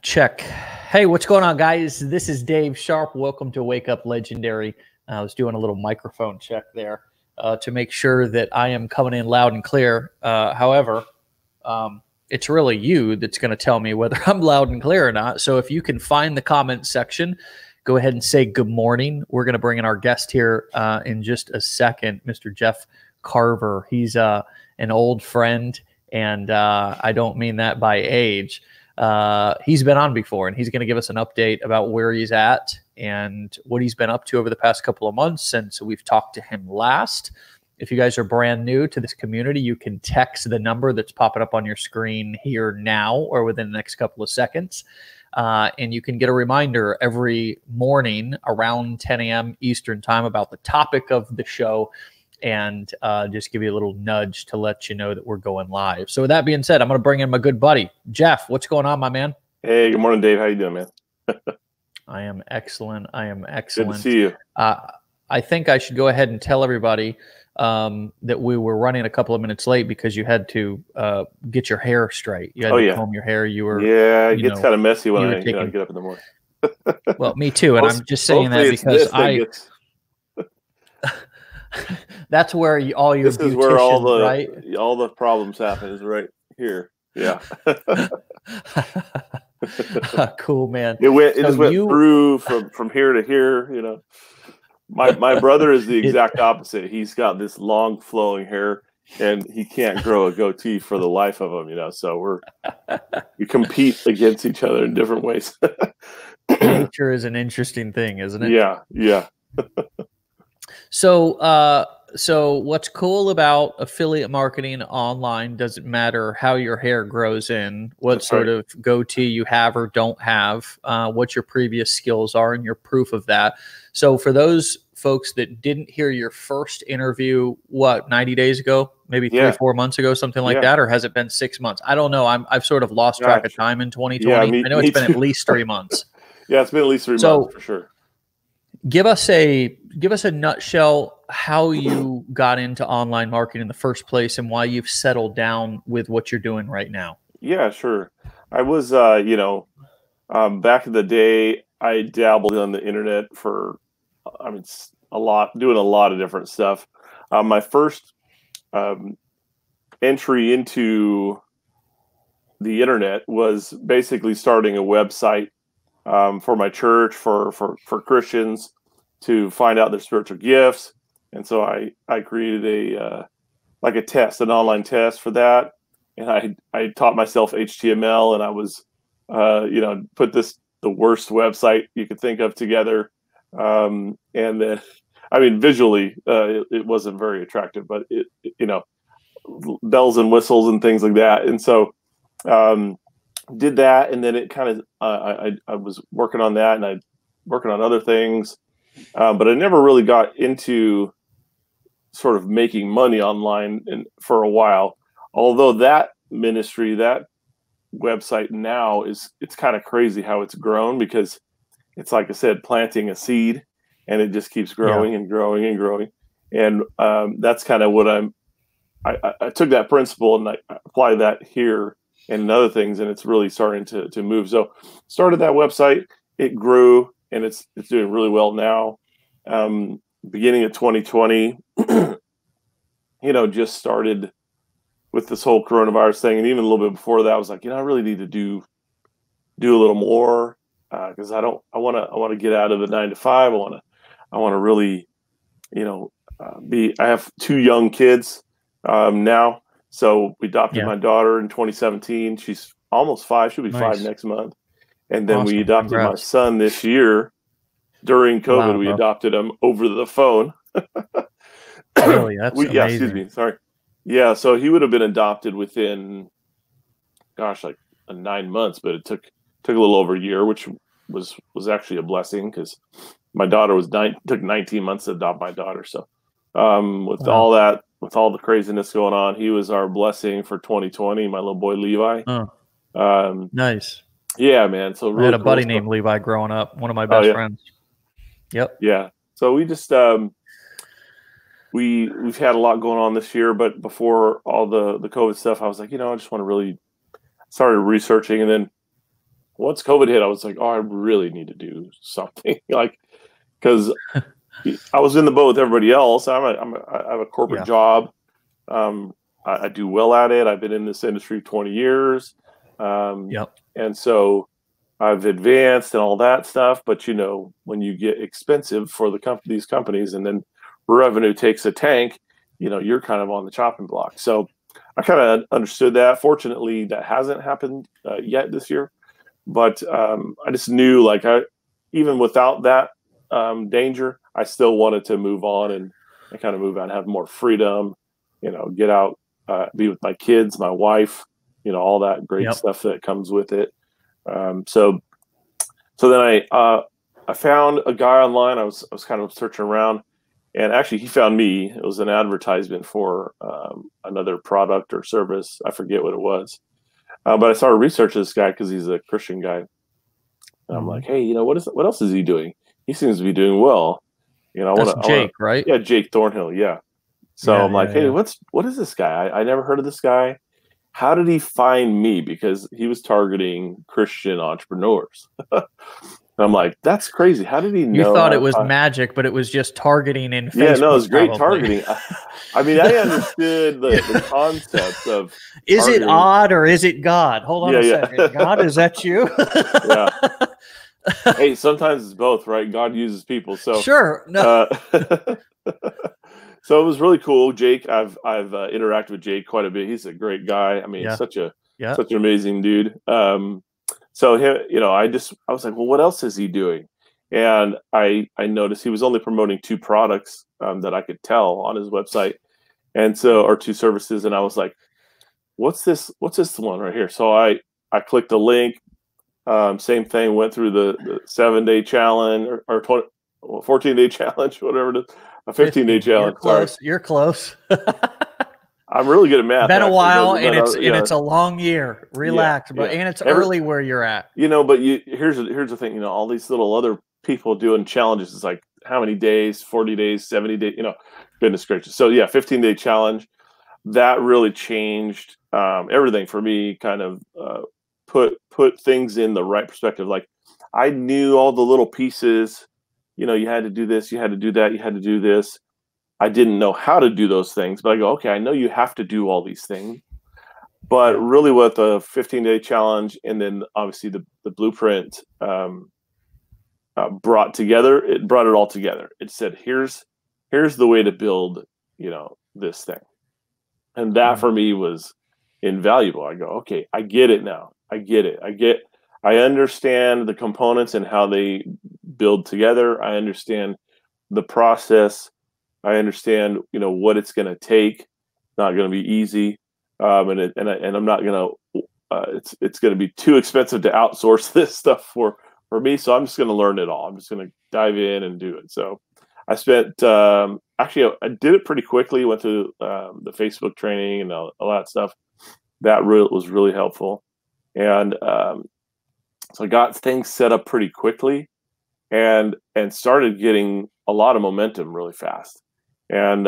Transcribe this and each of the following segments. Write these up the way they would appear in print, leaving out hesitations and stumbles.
Check. Hey, what's going on, guys? This is Dave Sharpe. Welcome to Wake Up Legendary. I was doing a little microphone check there to make sure that I am coming in loud and clear. However, it's really you that's going to tell me whether I'm loud and clear or not. So if you can find the comment section, go ahead and say good morning. We're going to bring in our guest here in just a second, Mr. Jeff Carver. He's an old friend, and I don't mean that by age. He's been on before, and he's going to give us an update about where he's at and what he's been up to over the past couple of months since we've talked to him last. If you guys are brand new to this community, you can text the number that's popping up on your screen here now or within the next couple of seconds. And you can get a reminder every morning around 10 a.m. Eastern time about the topic of the show and just give you a little nudge to let you know that we're going live. So with that being said, I'm going to bring in my good buddy, Jeff. What's going on, my man? Hey, good morning, Dave. How you doing, man? I am excellent. I am excellent. Good to see you. I think I should go ahead and tell everybody that we were running a couple of minutes late because you had to get your hair straight. You had to comb your hair. You were it gets kind of messy when I get up in the morning. Well, me too. And I'm just saying that because that's where all your this is where all the problems happen is right here. Yeah. Cool, man. It just went through from here to here. You know, my brother is the exact opposite. He's got this long flowing hair, and he can't grow a goatee for the life of him. You know, so we compete against each other in different ways. Nature is an interesting thing, isn't it? Yeah. Yeah. So what's cool about affiliate marketing online, doesn't matter how your hair grows in, what sort of goatee you have or don't have, what your previous skills are and your proof of that. So for those folks that didn't hear your first interview, 90 days ago, maybe 3-4 months ago, something like that, or has it been 6 months? I don't know. I've sort of lost track of time in 2020. I know it's been at least 3 months. Yeah, it's been at least 3 months for sure. Give us a nutshell how you got into online marketing in the first place and why you've settled down with what you're doing right now. Yeah, sure. I was, back in the day, I dabbled on the internet for, doing a lot of different stuff. My first entry into the internet was basically starting a website for my church, for Christians to find out their spiritual gifts. And so I created a test, an online test for that. And I taught myself HTML, and I was, put the worst website you could think of together. And then, visually, it wasn't very attractive, but bells and whistles and things like that. And so, did that, and then it kind of I was working on that, and I working on other things, but I never really got into sort of making money online for a while. Although that ministry, that website now it's kind of crazy how it's grown, because it's, like I said, planting a seed, and it just keeps growing and growing and growing. And that's kind of what I took that principle and I applied that here and other things, and it's really starting to move. So started that website, it grew, and it's doing really well now. Beginning of 2020, just started with this whole coronavirus thing, and even a little bit before that, I was like, I really need to do a little more, because I want to get out of the 9 to 5. I want to really, I have 2 young kids now. So we adopted my daughter in 2017. She's almost 5. She'll be 5 next month. And then we adopted my son this year during COVID. We adopted him over the phone. Really? That's amazing. Yeah, excuse me. Sorry. Yeah. So he would have been adopted within, like 9 months, but it took a little over a year, which was actually a blessing, because my daughter took 19 months to adopt my daughter. So all that, with all the craziness going on, he was our blessing for 2020. My little boy Levi. Nice. Yeah, man. So really I had a buddy named Levi growing up. One of my best friends. Yep. Yeah. So we just we've had a lot going on this year, but before all the COVID stuff, I was like, I just want to really started researching, and then once COVID hit, I was like, oh, I really need to do something like, because I was in the boat with everybody else. I have a corporate Yeah. job. I do well at it. I've been in this industry 20 years. Yep. And so I've advanced and all that stuff. But, when you get expensive for these companies and then revenue takes a tank, you're kind of on the chopping block. So I kind of understood that. Fortunately, that hasn't happened yet this year. But I just knew, like, even without that danger, I still wanted to move on and kind of move on, have more freedom, get out, be with my kids, my wife, all that great stuff that comes with it. So then I found a guy online. I was kind of searching around, and actually he found me. It was an advertisement for another product or service. I forget what it was. But I started researching this guy because he's a Christian guy. And I'm like, hey, what else is he doing? He seems to be doing well. That's Jake, right? Yeah, Jake Thornhill. Yeah. So I'm like, hey, what is this guy? I never heard of this guy. How did he find me? Because he was targeting Christian entrepreneurs. And I'm like, that's crazy. How did he know? You thought it was magic, but it was just targeting in Facebook. Yeah, no, it was great targeting. I mean, I understood the concept of is targeting. It odd or is it God? Hold on a second. God, is that you? Yeah. Hey, sometimes it's both, right? God uses people. So sure. No. So it was really cool. Jake, I've interacted with Jake quite a bit. He's a great guy. I mean, such an amazing dude. So I was like, well, what else is he doing? And I noticed he was only promoting 2 products that I could tell on his website, and so, or 2 services. And I was like, what's this one right here? So I clicked the link. Same thing. Went through the 7-day challenge or 14-day challenge, whatever it is. A 15-day challenge. You're close. I'm really good at math. Been a while, and it's a long year. Relax, but and it's early where you're at. But here's the thing. All these little other people doing challenges. It's like how many days? 40 days, 70 days. Goodness gracious. So 15-day challenge. That really changed everything for me. Kind of put things in the right perspective. Like I knew all the little pieces. You had to do this, you had to do that, you had to do this. I didn't know how to do those things, but I go, okay, I know you have to do all these things. But really what the 15-day challenge and then obviously the blueprint brought it all together. It said, here's the way to build, this thing. And that for me was invaluable. I go, okay, I get it now. I get it. I understand the components and how they build together. I understand the process. I understand, what it's going to take. It's not going to be easy, and I'm not going to. It's going to be too expensive to outsource this stuff for me. So I'm just going to learn it all. I'm just going to dive in and do it. So I spent actually I did it pretty quickly. Went through the Facebook training and all that stuff. That was really helpful, and so I got things set up pretty quickly, and started getting a lot of momentum really fast, and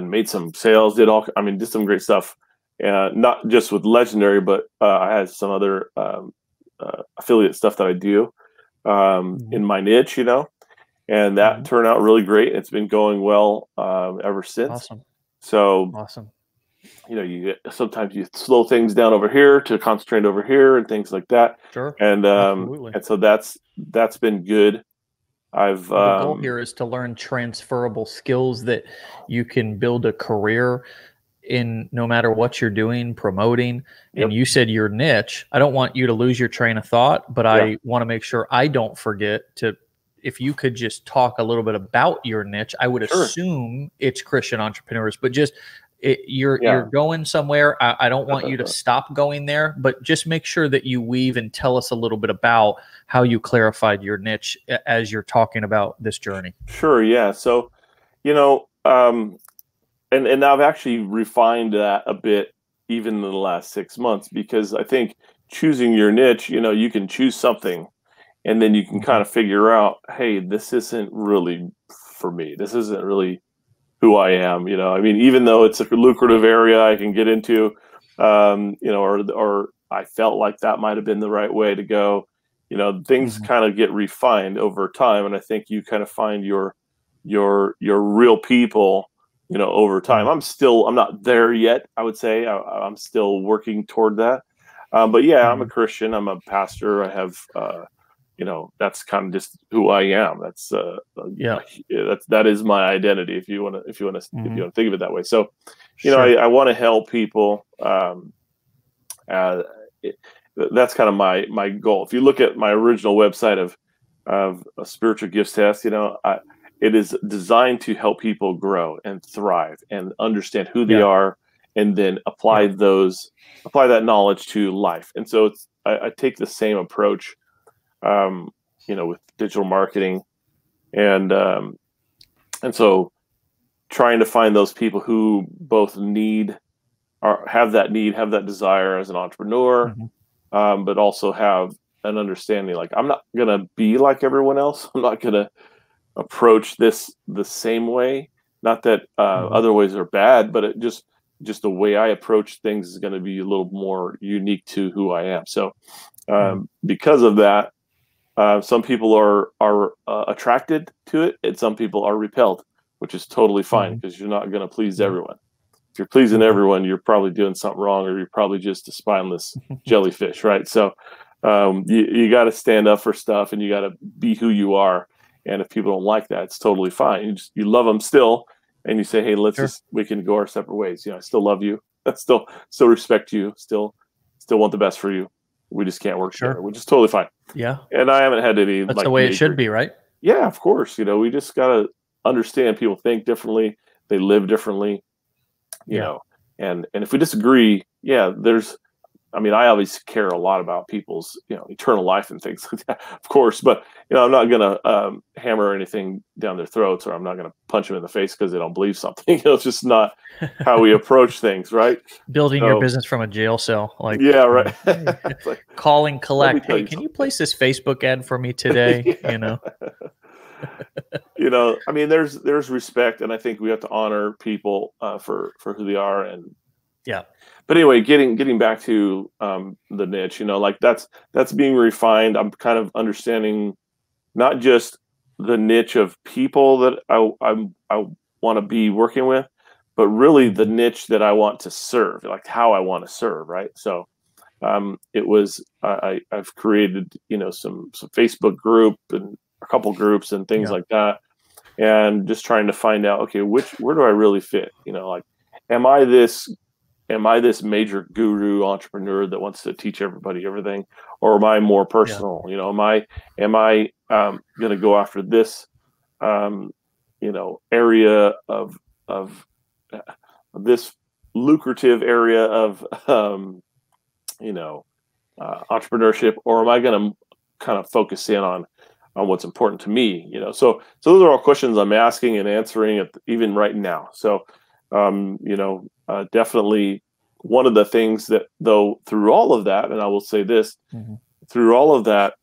made some sales. Did some great stuff, not just with Legendary, but I had some other affiliate stuff that I do in my niche, and that turned out really great. It's been going well ever since. Awesome. So awesome. Sometimes you slow things down over here to concentrate over here and things like that. Sure. And so that's been good. The goal here is to learn transferable skills that you can build a career in no matter what you're doing, promoting. And you said your niche. I don't want you to lose your train of thought, but I want to make sure I don't forget to, if you could just talk a little bit about your niche. I would assume it's Christian entrepreneurs, but just you're going somewhere. I don't want you to stop going there, but just make sure that you weave and tell us a little bit about how you clarified your niche as you're talking about this journey. Sure. Yeah. So, and I've actually refined that a bit even in the last 6 months, because I think choosing your niche, you can choose something and then you can kind of figure out, hey, this isn't really for me. This isn't really who I am, even though it's a lucrative area I can get into, or I felt like that might have been the right way to go. You know, things kind of get refined over time, and I think you kind of find your real people, you know, over time. I'm not there yet. I would say I'm still working toward that. But yeah, I'm a Christian. I'm a pastor. I have, you know, that's kind of just who I am. That's that is my identity. If you want to think of it that way. So, you know, I want to help people. That's kind of my goal. If you look at my original website of a spiritual gifts test, you know, it is designed to help people grow and thrive and understand who they are, and then apply that knowledge to life. And so I take the same approach, you know, with digital marketing, and so trying to find those people who both have that desire as an entrepreneur, but also have an understanding. Like, I'm not gonna be like everyone else. I'm not gonna approach this the same way. Not that other ways are bad, but it just the way I approach things is going to be a little more unique to who I am. So because of that, some people are attracted to it, and some people are repelled, which is totally fine, because you're not going to please everyone. If you're pleasing everyone, you're probably doing something wrong, or you're probably just a spineless jellyfish, right? So you got to stand up for stuff, and you got to be who you are. And if people don't like that, it's totally fine. You love them still, and you say, "Hey, we can go our separate ways. You know, I still love you. I still respect you. Still want the best for you. We just can't work together," which is totally fine. Yeah. And I haven't had any. That's the way it should be, right? Yeah, of course. You know, we just gotta understand people think differently. They live differently. You know, and if we disagree, I mean, I always care a lot about people's, you know, eternal life and things like that, of course. But, you know, I'm not going to hammer anything down their throats, or I'm not going to punch them in the face because they don't believe something. You know, it's just not how we approach things, right? Building your business from a jail cell. Like, right. Like, calling collect. Hey, can you place this Facebook ad for me today? You know? You know, I mean, there's respect, and I think we have to honor people for who they are. And but anyway, getting back to the niche, you know, like that's being refined. I'm kind of understanding not just the niche of people that I want to be working with, but really the niche that I want to serve, like how I want to serve, right? So it was I've created, you know, some Facebook group and a couple groups and things like that, and just trying to find out, okay, where do I really fit? You know, like, am I this major guru entrepreneur that wants to teach everybody everything, or am I more personal? You know, am I going to go after this, you know, area of this lucrative area of, you know, entrepreneurship, or am I going to kind of focus in on what's important to me? You know, so those are all questions I'm asking and answering even right now. So, you know, definitely one of the things that, though, through all of that, and I will say this, through all of that,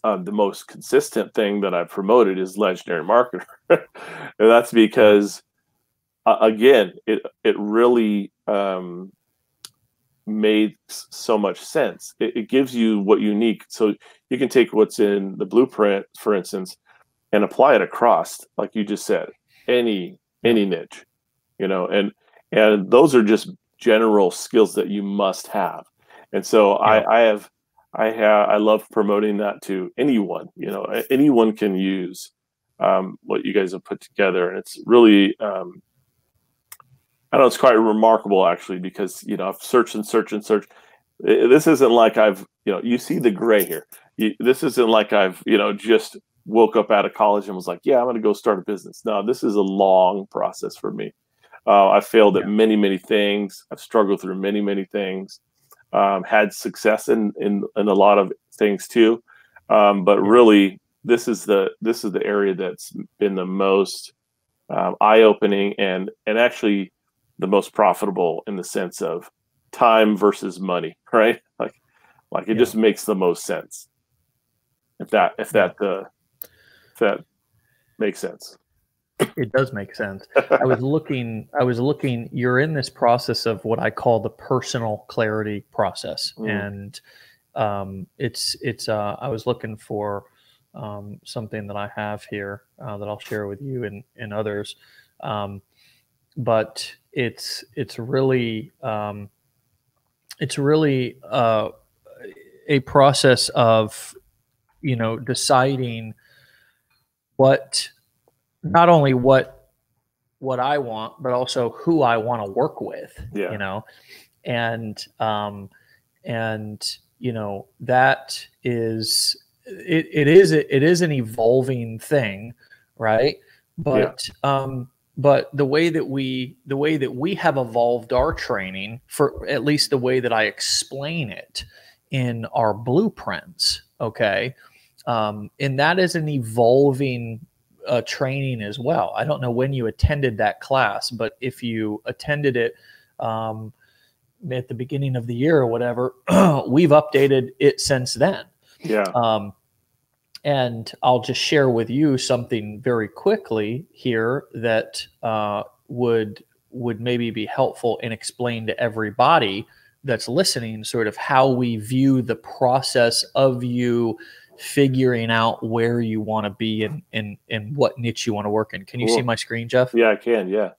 the most consistent thing that I've promoted is Legendary Marketer. And that's because, again, it really made so much sense. It gives you what you need. So you can take what's in the blueprint, for instance, and apply it across, like you just said, any niche, you know, and those are just general skills that you must have. And so I love promoting that to anyone. You know, anyone can use what you guys have put together, and it's really I know it's quite remarkable, actually, because, you know, I've searched and searched and searched. This isn't like I've, you know, you see the gray here. This isn't like I've, you know, just woke up out of college and was like, yeah, I'm going to go start a business. No, this is a long process for me. I've failed at many, many things. I've struggled through many, many things. Had success in a lot of things too. But really, this is the area that's been the most eye-opening and actually the most profitable, in the sense of time versus money, right? Like it just makes the most sense. If that makes sense. It does make sense. I was looking, you're in this process of what I call the personal clarity process. And I was looking for something that I have here that I'll share with you and others. But it's really a process of, deciding not only what I want, but also who I want to work with, and that is, it is an evolving thing, right? But, but the way that we have evolved our training, for at least the way that I explain it in our blueprints, okay, and that is an evolving training as well. I don't know when you attended that class, but if you attended it at the beginning of the year or whatever, we've updated it since then. Yeah. And I'll just share with you something very quickly here that would maybe be helpful and explain to everybody that's listening sort of how we view the process of you figuring out where you want to be and what niche you want to work in. Can you see my screen, Jeff? Yeah, I can. Yeah.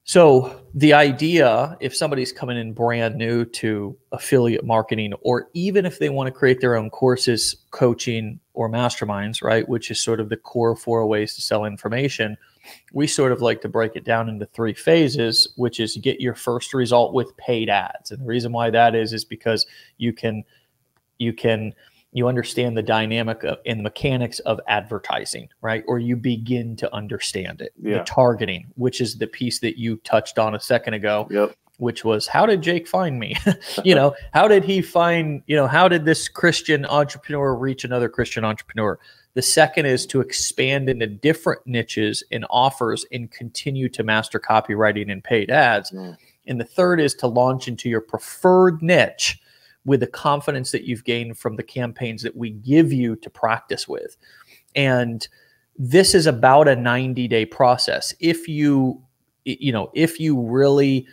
So the idea, if somebody's coming in brand new to affiliate marketing, or even if they want to create their own courses, coaching, or masterminds, right, which is sort of the core 4 ways to sell information, we sort of like to break it down into 3 phases, which is get your first result with paid ads. And the reason why that is because you understand the dynamic and the mechanics of advertising, right? Or you begin to understand it. The targeting, which is the piece that you touched on a second ago, which was, how did Jake find me? How did he find, how did this Christian entrepreneur reach another Christian entrepreneur? The second is to expand into different niches and offers and continue to master copywriting and paid ads. And the third is to launch into your preferred niche with the confidence that you've gained from the campaigns that we give you to practice with. And this is about a 90-day process. If you really,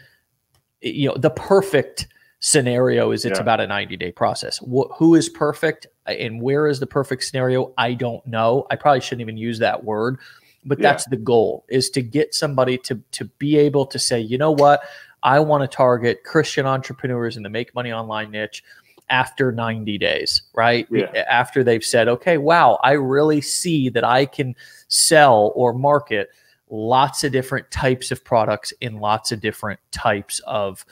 the perfect scenario is it's about a 90-day process. Who is perfect and where is the perfect scenario? I don't know. I probably shouldn't even use that word, but that's the goal, is to get somebody to be able to say, you know what? I want to target Christian entrepreneurs in the make money online niche after 90 days, right? After they've said, okay, wow, I really see that I can sell or market lots of different types of products in lots of different types of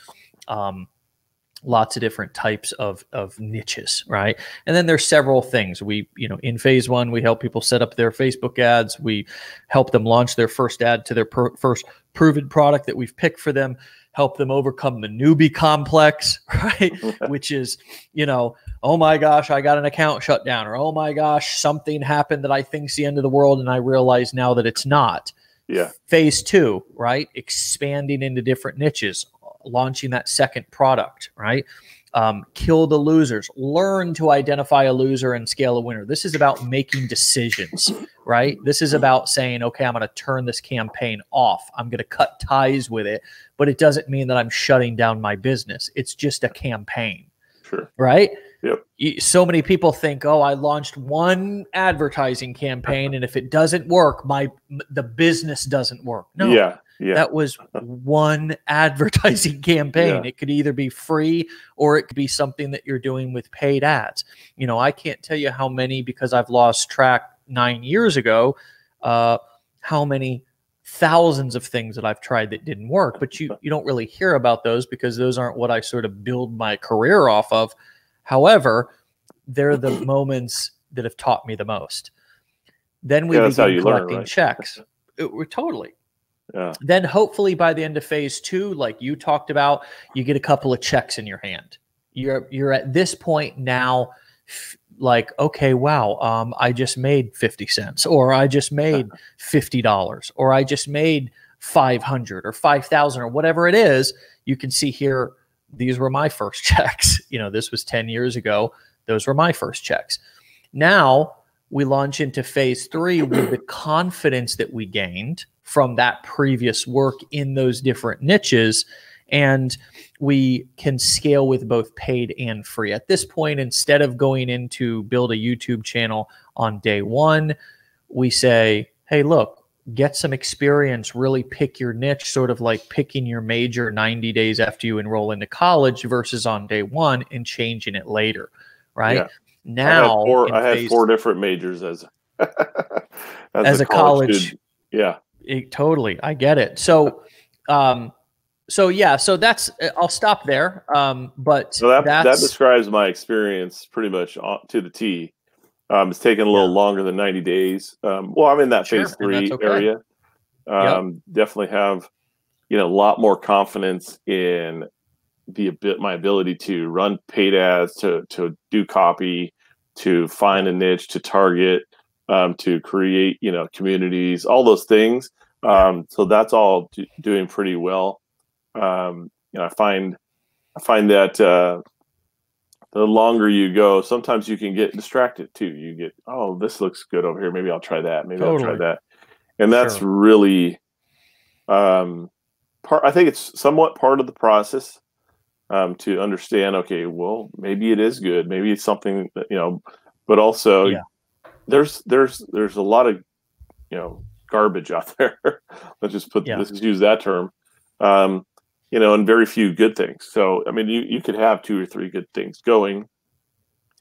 niches, right? And then there's several things. We, in phase 1, we help people set up their Facebook ads. We help them launch their first ad to their first proven product that we've picked for them, help them overcome the newbie complex, right? Which is, oh my gosh, I got an account shut down, or oh my gosh, something happened that I think's the end of the world, and I realize now that it's not. Phase 2, right? Expanding into different niches, launching that second product, right? Kill the losers, learn to identify a loser and scale a winner. This is about making decisions, right? This is about saying, okay, I'm going to turn this campaign off. I'm going to cut ties with it, but it doesn't mean that I'm shutting down my business. It's just a campaign, right? So many people think, oh, I launched one advertising campaign, and if it doesn't work, the business doesn't work. No. That was one advertising campaign. It could either be free or it could be something that you're doing with paid ads. I can't tell you how many, because I've lost track 9 years ago, how many thousands of things that I've tried that didn't work. But you don't really hear about those because those aren't what I sort of build my career off of. However, they're the moments that have taught me the most. Then we begin collecting checks. Totally. Then hopefully by the end of phase 2, like you talked about, you get a couple of checks in your hand. You're at this point now, like, okay, wow, I just made 50 cents, or I just made $50, or I just made 500 or 5,000 or whatever it is. You can see here, these were my first checks. This was 10 years ago. Those were my first checks. Now we launch into phase 3 with the confidence that we gained from that previous work in those different niches. And we can scale with both paid and free. At this point, instead of going into build a YouTube channel on day 1, we say, hey, look, get some experience, really pick your niche, sort of like picking your major 90 days after you enroll into college versus on day 1 and changing it later, right? Yeah. Now, I had 4 different majors as as a college student. Yeah. Totally. I get it. So, so that's, I'll stop there. But so that describes my experience pretty much to the T. It's taken a little longer than 90 days. Well, I'm in that phase 3 area. Definitely have, a lot more confidence in my ability to run paid ads, to do copy, to find a niche, to target, to create, communities, all those things. So that's all doing pretty well. I find that the longer you go, sometimes you can get distracted too. You get, oh, this looks good over here. Maybe I'll try that. Maybe I'll try that. And that's really, I think it's somewhat part of the process to understand, okay, well, maybe it is good. Maybe it's something that, but also there's a lot of, garbage out there. Let's just use that term. And very few good things. So, I mean, you could have 2 or 3 good things going.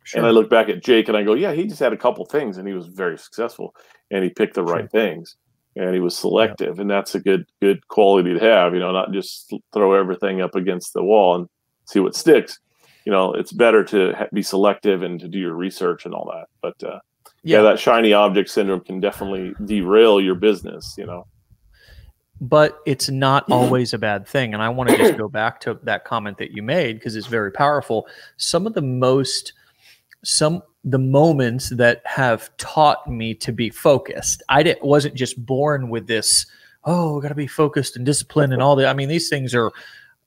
Sure. And I look back at Jake and I go, yeah, he just had a couple things and he was very successful and he picked the right things and he was selective. And that's a good quality to have, not just throw everything up against the wall and see what sticks. It's better to be selective and to do your research and all that. But that shiny object syndrome can definitely derail your business, But it's not always a bad thing. And I want to just go back to that comment that you made because it's very powerful. Some of the moments that have taught me to be focused. I wasn't just born with this, oh, got to be focused and disciplined and all that. I mean, these things are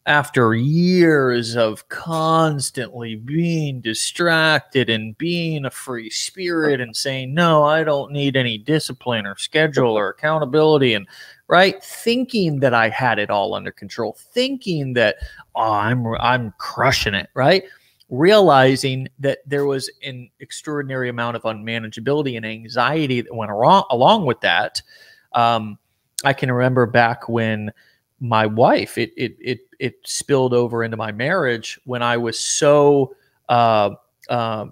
after years of constantly being distracted and being a free spirit and saying, no, I don't need any discipline or schedule or accountability. And thinking that I had it all under control, thinking that, oh, I'm crushing it, right? Realizing that there was an extraordinary amount of unmanageability and anxiety that went along with that. I can remember back when my wife, it spilled over into my marriage when I was so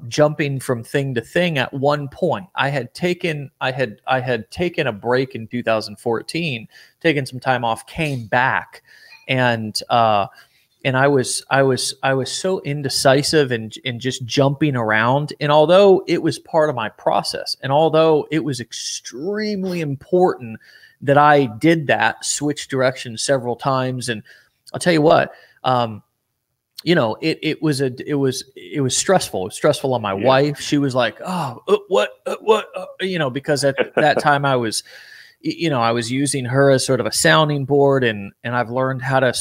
jumping from thing to thing. At one point, I had taken a break in 2014, taken some time off, came back, and I was so indecisive and just jumping around. And although it was part of my process, and although it was extremely important that I did that, switch directions several times, and I'll tell you what. It was stressful. It was stressful on my wife. She was like, oh, what, because at that time I was using her as sort of a sounding board, and I've learned how to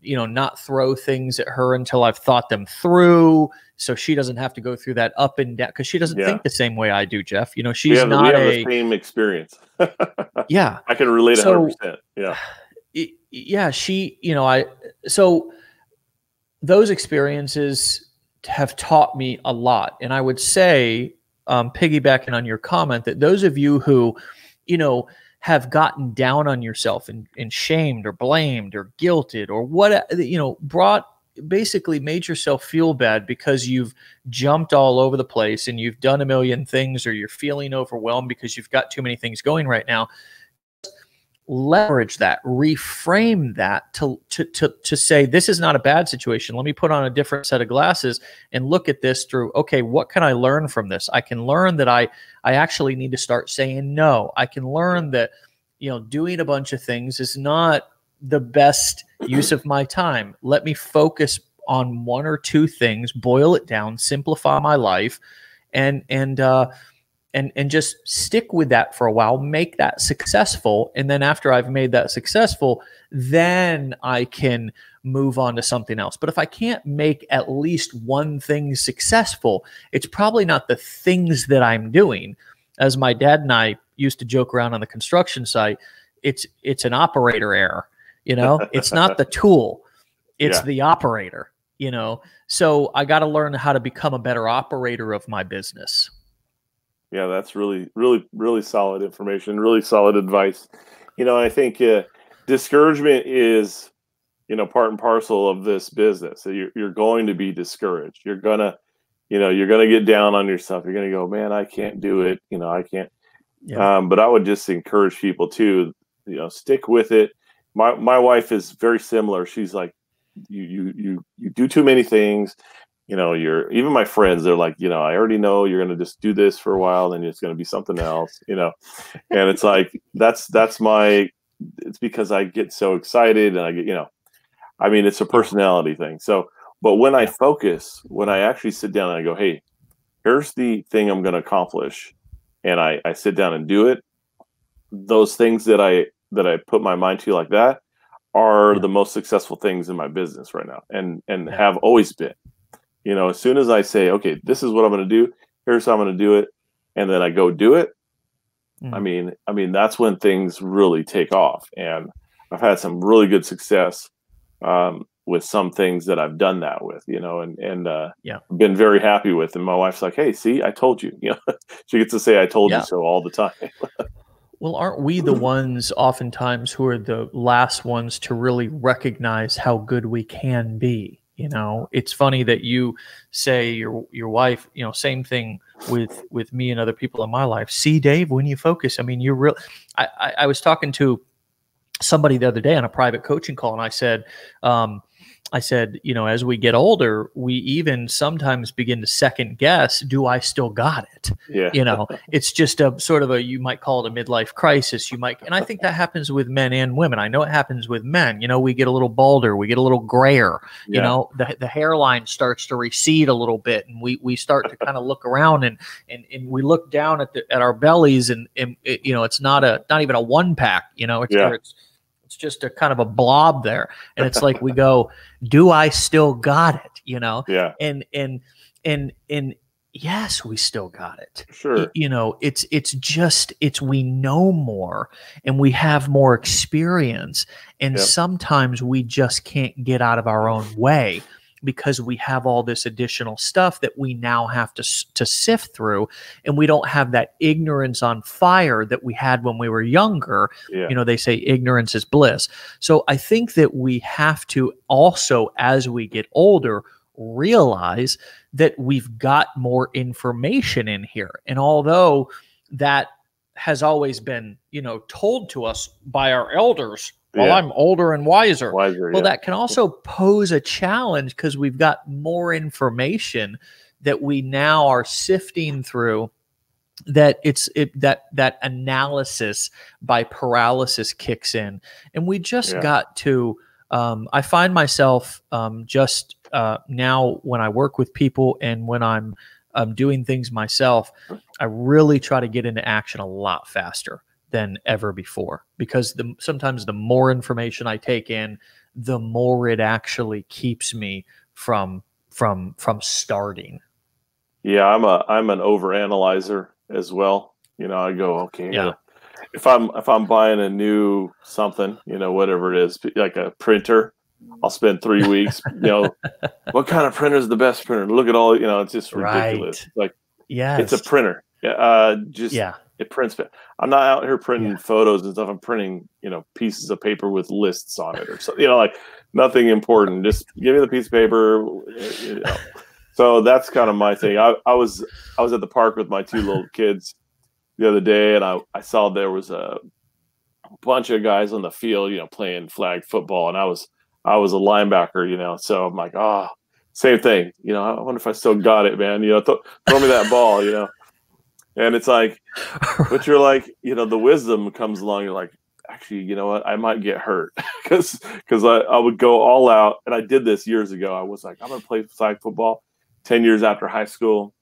not throw things at her until I've thought them through, so she doesn't have to go through that up and down, because she doesn't think the same way I do, Jeff. She's we have the same experience. I can relate 100%. So those experiences have taught me a lot. And I would say, piggybacking on your comment, that those of you who, have gotten down on yourself and shamed or blamed or guilted or what, basically made yourself feel bad because you've jumped all over the place and you've done a million things, or you're feeling overwhelmed because you've got too many things going right now. Leverage that, reframe that to say, this is not a bad situation. Let me put on a different set of glasses and look at this through, okay, what can I learn from this? I can learn that I actually need to start saying no. I can learn that, doing a bunch of things is not the best use of my time. Let me focus on 1 or 2 things, boil it down, simplify my life, and and just stick with that for a while, make that successful. And then after I've made that successful, then I can move on to something else. But if I can't make at least one thing successful, it's probably not the things that I'm doing. As my dad and I used to joke around on the construction site, it's an operator error. It's not the tool, it's the operator, So I got to learn how to become a better operator of my business. Yeah, that's really, really, really solid information, really solid advice. I think discouragement is, part and parcel of this business. So you're going to be discouraged. You're gonna get down on yourself. You're gonna go, man, I can't do it. I can't. Yeah. But I would just encourage people to, stick with it. My wife is very similar. She's like, you do too many things. Even my friends, they're like, I already know you're going to just do this for a while, then it's going to be something else, and it's like, it's because I get so excited and I get, it's a personality thing. So, but when I focus, when I actually sit down and I go, hey, here's the thing I'm going to accomplish. And I sit down and do it. Those things that I put my mind to like that are the most successful things in my business right now. And have always been. As soon as I say, okay, this is what I'm going to do, here's how I'm going to do it, and then I go do it. I mean, that's when things really take off. And I've had some really good success with some things that I've done that with, and been very happy with. And my wife's like, hey, see, I told you, she gets to say, I told you so all the time. Well, aren't we the ones oftentimes who are the last ones to really recognize how good we can be? It's funny that you say your wife, same thing with me and other people in my life. See, Dave, when you focus, you're real. I was talking to somebody the other day on a private coaching call, and I said, as we get older, we even sometimes begin to second guess, do I still got it? Yeah. It's just a sort of you might call it a midlife crisis. And I think that happens with men and women. I know it happens with men. We get a little balder, we get a little grayer, the hairline starts to recede a little bit, and we start to kind of look around and we look down at our bellies, and it's not even a one pack, it's just a kind of a blob there. And it's like, we go, do I still got it? Yeah. And yes, we still got it. Sure. We know more and we have more experience. And sometimes we just can't get out of our own way, because we have all this additional stuff that we now have to sift through, and we don't have that ignorance on fire that we had when we were younger. Yeah. They say ignorance is bliss. So I think that we have to also, as we get older, realize that we've got more information in here. And although that has always been, told to us by our elders, well, I'm older and wiser. Well, that can also pose a challenge, because we've got more information that we now are sifting through, that that analysis by paralysis kicks in. And we just got to, I find myself just now when I work with people and when I'm doing things myself, I really try to get into action a lot faster than ever before, because sometimes the more information I take in, the more it actually keeps me from starting. Yeah, I'm an overanalyzer as well. I go, okay, if I'm buying a new something, whatever it is, like a printer, I'll spend 3 weeks, what kind of printer is the best printer? Look at all, it's just ridiculous. Like, it's a printer. It prints. I'm not out here printing photos and stuff. I'm printing, pieces of paper with lists on it or something, like nothing important. Just give me the piece of paper. So that's kind of my thing. I was at the park with my 2 little kids the other day, and I saw there was a bunch of guys on the field, playing flag football, and I was a linebacker, so I'm like, same thing. I wonder if I still got it, man. Throw me that ball, And it's like, but you're like, the wisdom comes along. You're like, actually, you know what? I might get hurt because I would go all out. And I did this years ago. I was like, I'm going to play flag football 10 years after high school.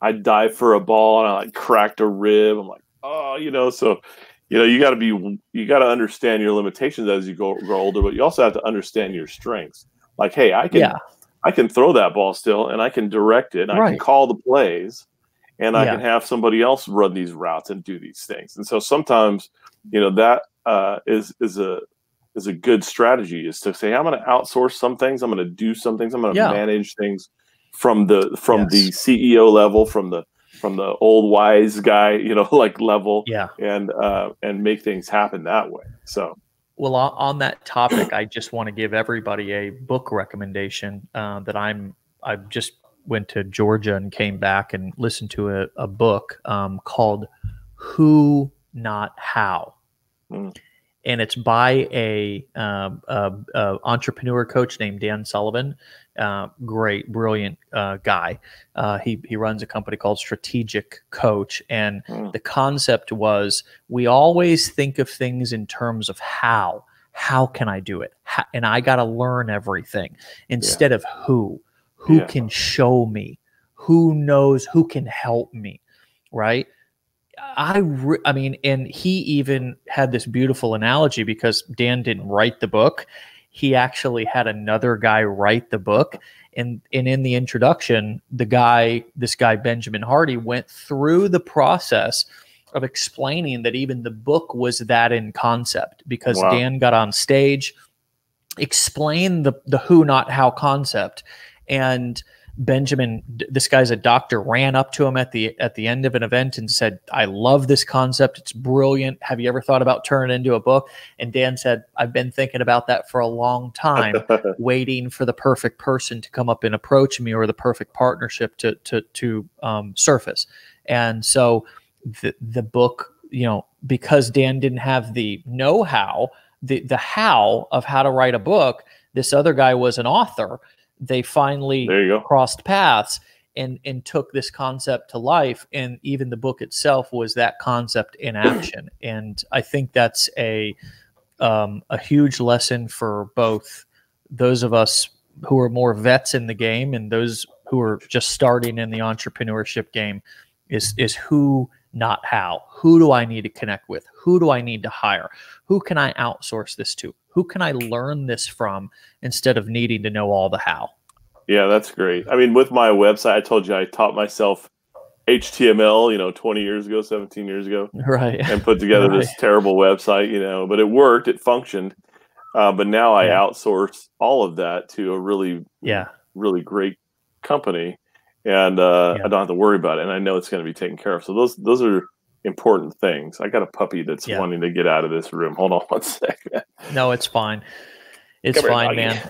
I dive for a ball and I like cracked a rib. I'm like, oh, so you got to understand your limitations as you grow older, but you also have to understand your strengths. Like, hey, I can throw that ball still, and I can direct it. And I can call the plays, and I can have somebody else run these routes and do these things. And so sometimes, that is a good strategy, is to say, I'm going to outsource some things. I'm going to do some things. I'm going to manage things from the CEO level, from the old wise guy, like level, and make things happen that way. So, well, on that topic, I just want to give everybody a book recommendation that I just went to Georgia and came back and listened to a book called Who Not How. And it's by a entrepreneur coach named Dan Sullivan. Great, brilliant guy. He runs a company called Strategic Coach. And the concept was, we always think of things in terms of how. How can I do it? And I got to learn everything instead of who. Who can show me? Who knows? Who can help me? Right? I mean, and he even had this beautiful analogy, because Dan didn't write the book. He actually had another guy write the book. And in the introduction, this guy, Benjamin Hardy, went through the process of explaining that even the book was that in concept, because Dan got on stage, explained the who, not how concept. And Benjamin, this guy's a doctor, ran up to him at the end of an event and said, I love this concept. It's brilliant. Have you ever thought about turning it into a book? And Dan said, I've been thinking about that for a long time, waiting for the perfect person to come up and approach me, or the perfect partnership to surface. And so the book, because Dan didn't have the know-how, the how of how to write a book, this other guy was an author. They finally crossed paths and took this concept to life. And even the book itself was that concept in action. And I think that's a huge lesson for both those of us who are more vets in the game and those who are just starting in the entrepreneurship game, is who, not how. Who do I need to connect with? Who do I need to hire? Who can I outsource this to? Who can I learn this from, instead of needing to know all the how? Yeah, that's great. I mean, with my website, I told you I taught myself HTML, 20 years ago, 17 years ago. Right. And put together this terrible website, but it worked, it functioned. But now I outsource all of that to a really, really great company. And I don't have to worry about it. And I know it's going to be taken care of. So those are important things. I got a puppy that's wanting to get out of this room. Hold on one second. No, it's fine. It's fine, man.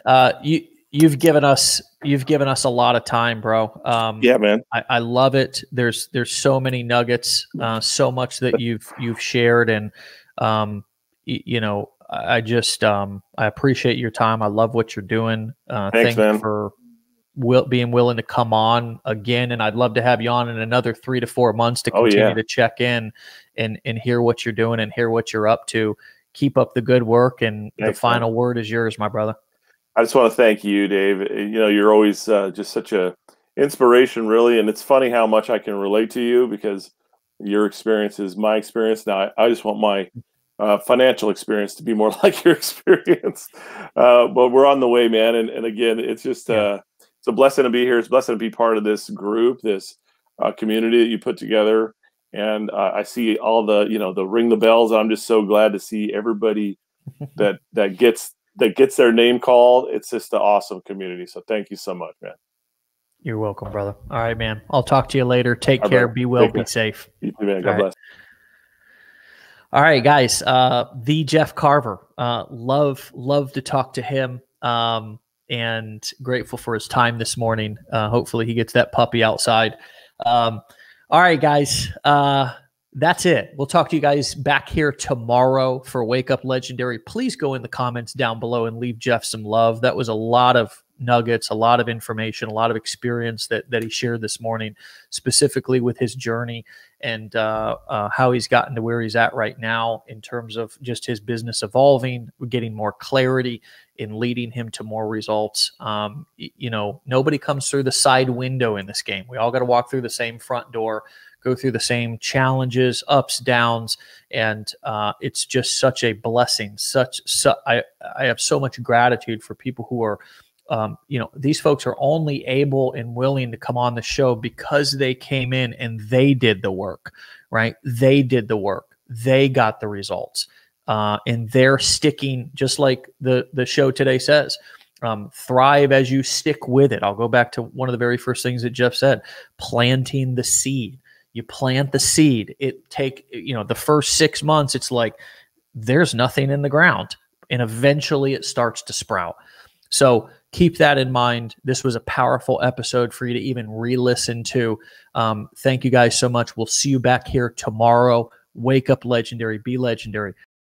You've given us a lot of time, bro. Yeah, man. I love it. There's so many nuggets, so much that you've shared, and I just I appreciate your time. I love what you're doing. Thanks, man, for being willing to come on again, and I'd love to have you on in another 3 to 4 months to continue to check in and hear what you're doing and hear what you're up to. Keep up the good work, and the final word is yours, my brother. I just want to thank you, Dave. You're always just such a inspiration, really, and it's funny how much I can relate to you, because your experience is my experience. Now, I just want my financial experience to be more like your experience, but we're on the way, man. And again, it's just it's a blessing to be here. It's a blessing to be part of this group, this community that you put together. And I see all the ring the bells. I'm just so glad to see everybody that gets their name called. It's just an awesome community. So thank you so much, man. You're welcome, brother. All right, man. I'll talk to you later. Take care. Be well. Be safe. You too, man. God bless. All right, guys. The Jeff Carver. Love to talk to him. And grateful for his time this morning. Hopefully he gets that puppy outside. All right, guys. That's it. We'll talk to you guys back here tomorrow for Wake Up Legendary. Please go in the comments down below and leave Jeff some love. That was a lot of nuggets, a lot of information, a lot of experience that he shared this morning, specifically with his journey and how he's gotten to where he's at right now in terms of just his business evolving, getting more clarity in leading him to more results. You know, nobody comes through the side window in this game. We all got to walk through the same front door, go through the same challenges, ups, downs, and it's just such a blessing. I have so much gratitude for people who are, you know, these folks are only able and willing to come on the show because they came in and they did the work, right? They did the work. They got the results. And they're sticking, just like the show today says, thrive as you stick with it. I'll go back to one of the very first things that Jeff said, planting the seed. You plant the seed. It take, you know, the first 6 months, it's like there's nothing in the ground, and eventually it starts to sprout. So keep that in mind. This was a powerful episode for you to even re-listen to. Thank you guys so much. We'll see you back here tomorrow. Wake up legendary, be legendary.